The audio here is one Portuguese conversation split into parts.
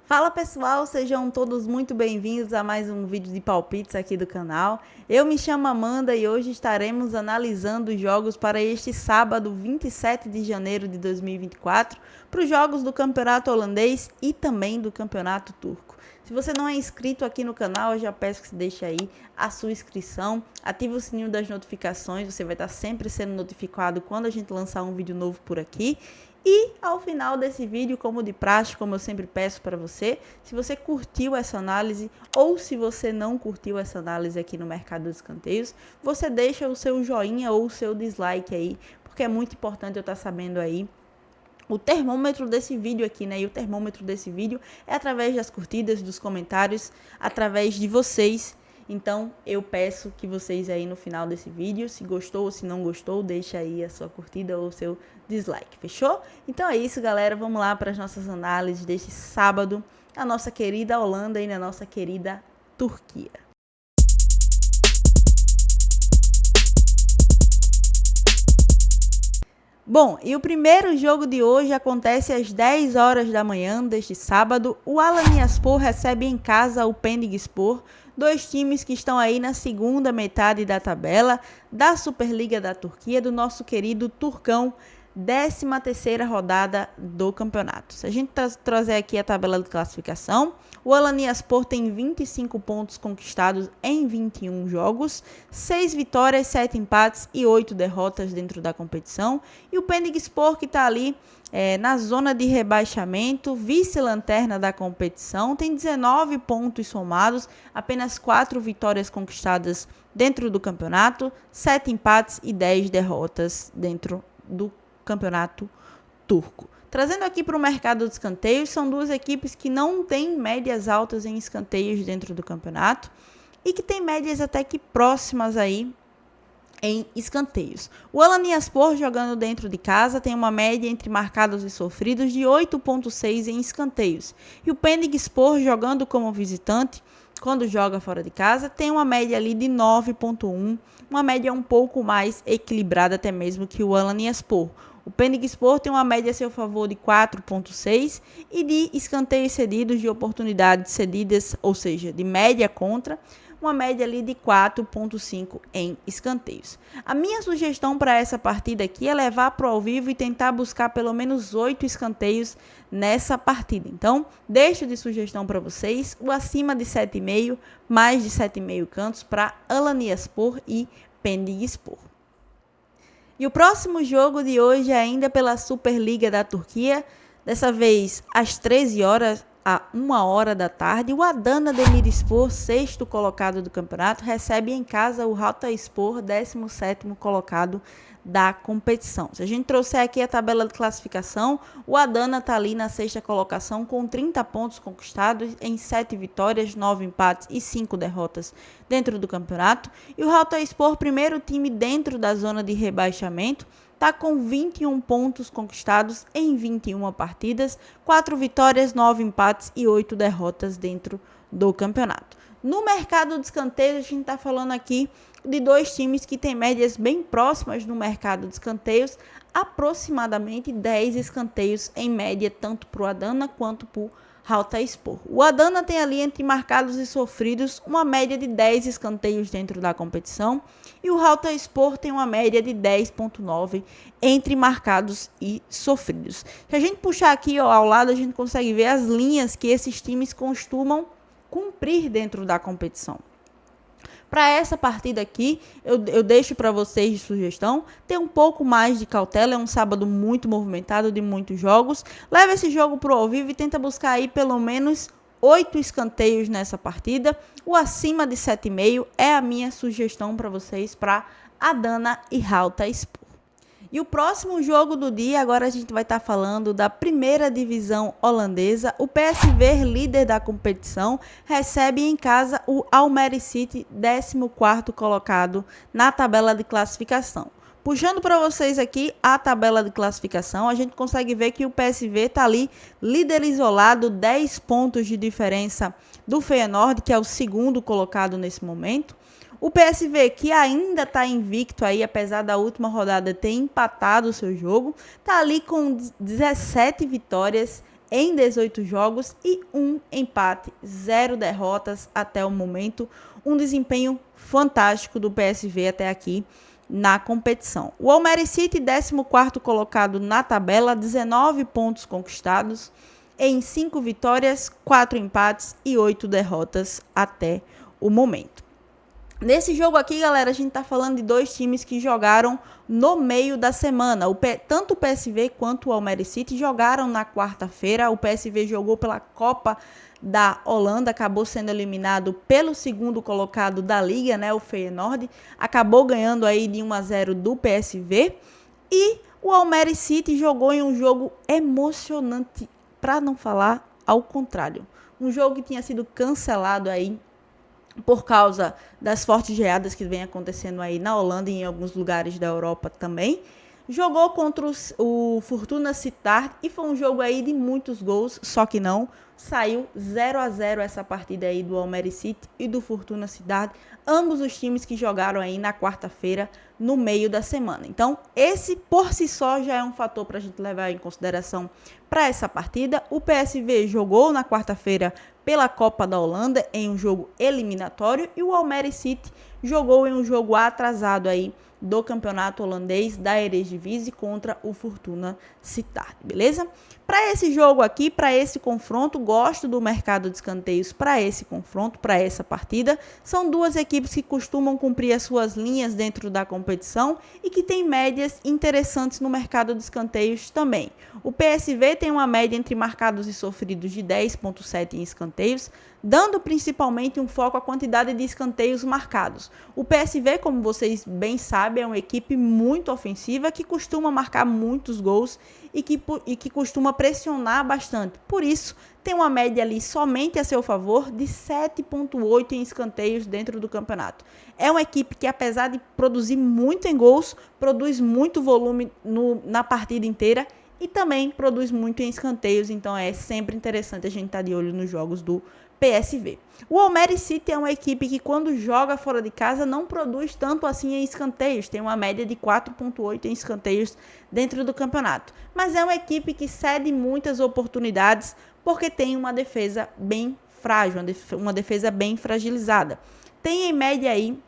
Fala pessoal, sejam todos muito bem-vindos a mais um vídeo de palpites aqui do canal. Eu me chamo Amanda e hoje estaremos analisando os jogos para este sábado, 27 de janeiro de 2024, para os jogos do Campeonato Holandês e também do Campeonato Turco. Se você não é inscrito aqui no canal, eu já peço que você deixe aí a sua inscrição, ative o sininho das notificações, você vai estar sempre sendo notificado quando a gente lançar um vídeo novo por aqui. E ao final desse vídeo, como de praxe, como eu sempre peço para você, se você curtiu essa análise ou se você não curtiu essa análise aqui no mercado dos escanteios, você deixa o seu joinha ou o seu dislike aí, porque é muito importante eu estar sabendo aí o termômetro desse vídeo aqui, né? E o termômetro desse vídeo é através das curtidas, dos comentários, através de vocês. Então, eu peço que vocês aí no final desse vídeo, se gostou ou se não gostou, deixa aí a sua curtida ou o seu dislike, fechou? Então é isso, galera. Vamos lá para as nossas análises deste sábado, a nossa querida Holanda e na nossa querida Turquia. Bom, e o primeiro jogo de hoje acontece às 10 horas da manhã deste sábado. O Alanyaspor recebe em casa o Pendigspor, dois times que estão aí na segunda metade da tabela da Superliga da Turquia, do nosso querido Turcão, 13ª rodada do campeonato. Se a gente trazer aqui a tabela de classificação, o Alanyaspor tem 25 pontos conquistados em 21 jogos, 6 vitórias, 7 empates e 8 derrotas dentro da competição. E o Pendigspor, que está ali na zona de rebaixamento, vice-lanterna da competição, tem 19 pontos somados, apenas 4 vitórias conquistadas dentro do campeonato, 7 empates e 10 derrotas dentro do campeonato turco. Trazendo aqui para o mercado de escanteios, são duas equipes que não têm médias altas em escanteios dentro do campeonato e que têm médias até que próximas aí em escanteios. O Alanyaspor, jogando dentro de casa, tem uma média entre marcados e sofridos de 8,6 em escanteios. E o Pendigspor, jogando como visitante, quando joga fora de casa, tem uma média ali de 9,1, uma média um pouco mais equilibrada até mesmo que o Alanyaspor. O Pendigspor tem uma média a seu favor de 4,6 e de escanteios cedidos, de oportunidades cedidas, ou seja, de média contra, uma média ali de 4,5 em escanteios. A minha sugestão para essa partida aqui é levar para o ao vivo e tentar buscar pelo menos 8 escanteios nessa partida. Então, deixo de sugestão para vocês o acima de 7,5, mais de 7,5 cantos para Alanyaspor e Pendigspor. E o próximo jogo de hoje é ainda pela Superliga da Turquia, dessa vez às 13 horas, a 1 hora da tarde, o Adana Demirspor, sexto colocado do campeonato, recebe em casa o Hatayspor, 17º colocado da competição. Se a gente trouxer aqui a tabela de classificação, o Adana está ali na sexta colocação com 30 pontos conquistados em 7 vitórias, 9 empates e 5 derrotas dentro do campeonato. E o Hatayspor, primeiro time dentro da zona de rebaixamento, está com 21 pontos conquistados em 21 partidas, 4 vitórias, 9 empates e 8 derrotas dentro do campeonato. No mercado de escanteios, a gente está falando aqui de dois times que têm médias bem próximas no mercado de escanteios, aproximadamente 10 escanteios em média, tanto para o Adana quanto para o Hatayspor. O Adana tem ali entre marcados e sofridos uma média de 10 escanteios dentro da competição e o Hatayspor tem uma média de 10,9 entre marcados e sofridos. Se a gente puxar aqui ao lado, a gente consegue ver as linhas que esses times costumam cumprir dentro da competição. Para essa partida aqui, eu deixo para vocês de sugestão ter um pouco mais de cautela. É um sábado muito movimentado, de muitos jogos. Leva esse jogo para o ao vivo e tenta buscar aí pelo menos 8 escanteios nessa partida. O acima de 7,5 é a minha sugestão para vocês para Adana e Hatayspor. E o próximo jogo do dia, agora a gente vai estar falando da primeira divisão holandesa. O PSV, líder da competição, recebe em casa o Almere City, 14º colocado na tabela de classificação. Puxando para vocês aqui a tabela de classificação, a gente consegue ver que o PSV está ali líder isolado, 10 pontos de diferença do Feyenoord, que é o segundo colocado nesse momento. O PSV, que ainda está invicto aí, apesar da última rodada ter empatado o seu jogo, está ali com 17 vitórias em 18 jogos e 1 empate, 0 derrotas até o momento. Um desempenho fantástico do PSV até aqui na competição. O Almeria City, 14º colocado na tabela, 19 pontos conquistados em 5 vitórias, 4 empates e 8 derrotas até o momento. Nesse jogo aqui, galera, a gente tá falando de dois times que jogaram no meio da semana. Tanto o PSV quanto o Almeria City jogaram na quarta-feira. O PSV jogou pela Copa da Holanda, acabou sendo eliminado pelo segundo colocado da liga, né, o Feyenoord. Acabou ganhando aí de 1-0 do PSV. E o Almeria City jogou em um jogo emocionante, para não falar ao contrário. Um jogo que tinha sido cancelado aí por causa das fortes geadas que vem acontecendo aí na Holanda e em alguns lugares da Europa também. Jogou contra o Fortuna Sittard e foi um jogo aí de muitos gols, só que não. Saiu 0-0 essa partida aí do Almeria City e do Fortuna Sittard, ambos os times que jogaram aí na quarta-feira no meio da semana. Então, esse por si só já é um fator para a gente levar em consideração para essa partida. O PSV jogou na quarta-feira pela Copa da Holanda em um jogo eliminatório e o Almeria City jogou em um jogo atrasado aí do campeonato holandês da Eredivisie contra o Fortuna Sittard, beleza? Para esse jogo aqui, para esse confronto, gosto do mercado de escanteios para esse confronto, para essa partida. São duas equipes que costumam cumprir as suas linhas dentro da competição e que têm médias interessantes no mercado de escanteios também. O PSV tem uma média entre marcados e sofridos de 10,7 em escanteios, dando principalmente um foco à quantidade de escanteios marcados. O PSV, como vocês bem sabem, é uma equipe muito ofensiva que costuma marcar muitos gols e que costuma pressionar bastante. Por isso, tem uma média ali somente a seu favor de 7,8 em escanteios dentro do campeonato. É uma equipe que, apesar de produzir muito em gols, produz muito volume na partida inteira e também produz muito em escanteios, então é sempre interessante a gente estar de olho nos jogos do PSV. O Almeria City é uma equipe que, quando joga fora de casa, não produz tanto assim em escanteios, tem uma média de 4,8 em escanteios dentro do campeonato, mas é uma equipe que cede muitas oportunidades porque tem uma defesa bem frágil, uma defesa bem fragilizada. Tem em média aí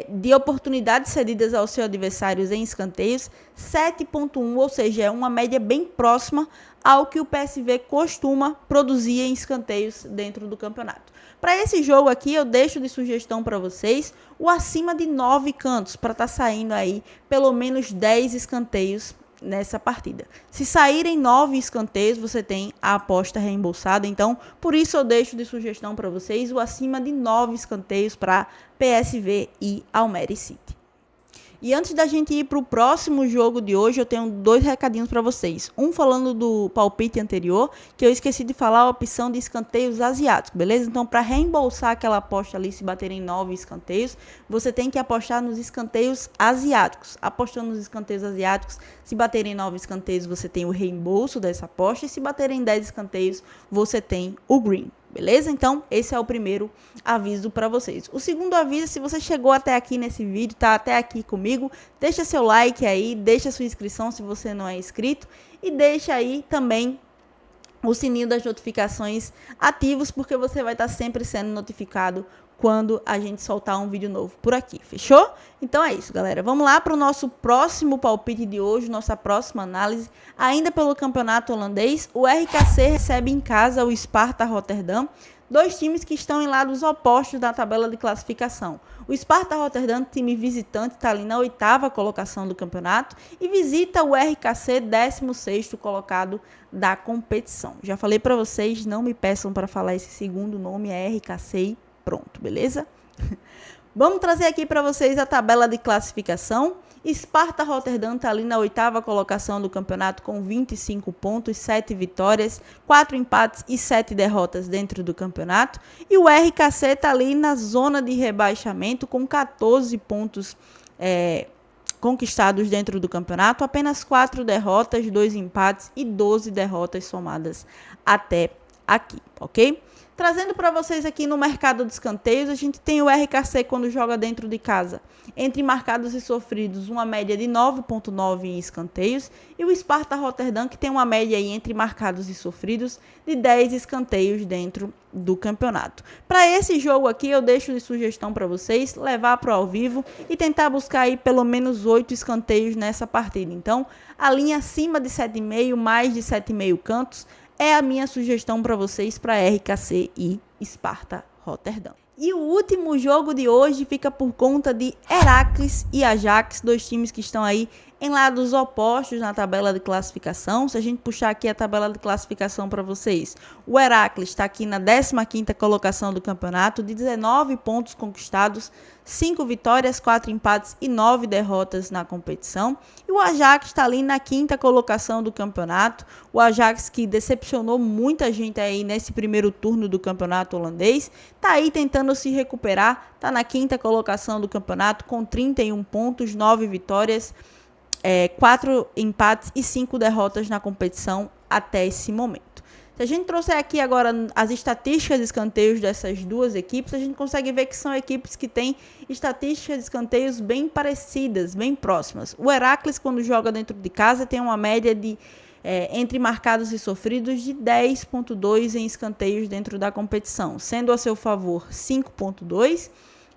de oportunidades cedidas aos seus adversários em escanteios, 7,1, ou seja, é uma média bem próxima ao que o PSV costuma produzir em escanteios dentro do campeonato. Para esse jogo aqui, eu deixo de sugestão para vocês o acima de 9 cantos, para estar saindo aí pelo menos 10 escanteios nessa partida. Se saírem 9 escanteios, você tem a aposta reembolsada. Então, por isso eu deixo de sugestão para vocês o acima de 9 escanteios para PSV e Almeria City. E antes da gente ir para o próximo jogo de hoje, eu tenho 2 recadinhos para vocês. Um falando do palpite anterior, que eu esqueci de falar a opção de escanteios asiáticos, beleza? Então, para reembolsar aquela aposta ali, se baterem 9 escanteios, você tem que apostar nos escanteios asiáticos. Apostando nos escanteios asiáticos, se baterem 9 escanteios, você tem o reembolso dessa aposta. E se baterem 10 escanteios, você tem o green. Beleza? Então, esse é o primeiro aviso para vocês. O segundo aviso, se você chegou até aqui nesse vídeo, tá até aqui comigo, deixa seu like aí, deixa sua inscrição se você não é inscrito e deixa aí também o sininho das notificações ativos, porque você vai estar sempre sendo notificado quando a gente soltar um vídeo novo por aqui, fechou? Então é isso, galera. Vamos lá para o nosso próximo palpite de hoje, nossa próxima análise. Ainda pelo campeonato holandês, o RKC recebe em casa o Sparta Rotterdam, dois times que estão em lados opostos da tabela de classificação. O Sparta Rotterdam, time visitante, está ali na 8ª colocação do campeonato e visita o RKC, 16º colocado da competição. Já falei para vocês, não me peçam para falar esse segundo nome, é RKC e pronto, beleza? Vamos trazer aqui para vocês a tabela de classificação. Sparta Rotterdam está ali na 8ª colocação do campeonato com 25 pontos, 7 vitórias, 4 empates e 7 derrotas dentro do campeonato. E o RKC está ali na zona de rebaixamento com 14 pontos conquistados dentro do campeonato, apenas 4 derrotas, 2 empates e 12 derrotas somadas até aqui, ok? Trazendo para vocês aqui no mercado de escanteios, a gente tem o RKC quando joga dentro de casa. Entre marcados e sofridos, uma média de 9,9 em escanteios. E o Sparta Rotterdam, que tem uma média aí entre marcados e sofridos de 10 escanteios dentro do campeonato. Para esse jogo aqui, eu deixo de sugestão para vocês levar para o ao vivo e tentar buscar aí pelo menos 8 escanteios nessa partida. Então, a linha acima de 7,5, mais de 7,5 cantos, é a minha sugestão para vocês para RKC e Sparta Rotterdam. E o último jogo de hoje fica por conta de Heracles e Ajax, dois times que estão aí em lados opostos na tabela de classificação. Se a gente puxar aqui a tabela de classificação para vocês, o Heracles está aqui na 15ª colocação do campeonato, de 19 pontos conquistados, 5 vitórias, 4 empates e 9 derrotas na competição. E o Ajax está ali na 5ª colocação do campeonato. O Ajax, que decepcionou muita gente aí nesse primeiro turno do campeonato holandês, está aí tentando se recuperar, está na 5ª colocação do campeonato com 31 pontos, 9 vitórias, 4 empates e 5 derrotas na competição até esse momento. Se a gente trouxer aqui agora as estatísticas de escanteios dessas duas equipes, a gente consegue ver que são equipes que têm estatísticas de escanteios bem parecidas, bem próximas. O Heracles, quando joga dentro de casa, tem uma média de entre marcados e sofridos de 10,2 em escanteios dentro da competição, sendo a seu favor 5,2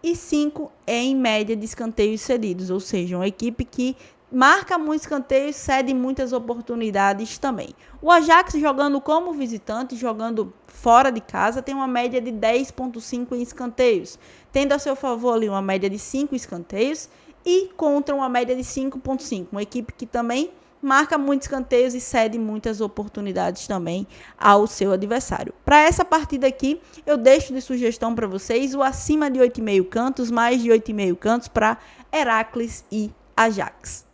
e 5 em média de escanteios cedidos, ou seja, uma equipe que marca muitos escanteios, cede muitas oportunidades também. O Ajax, jogando como visitante, jogando fora de casa, tem uma média de 10,5 em escanteios, tendo a seu favor ali uma média de 5 escanteios e contra uma média de 5,5. Uma equipe que também marca muitos escanteios e cede muitas oportunidades também ao seu adversário. Para essa partida aqui, eu deixo de sugestão para vocês o acima de 8,5 cantos, mais de 8,5 cantos para Heracles e Ajax.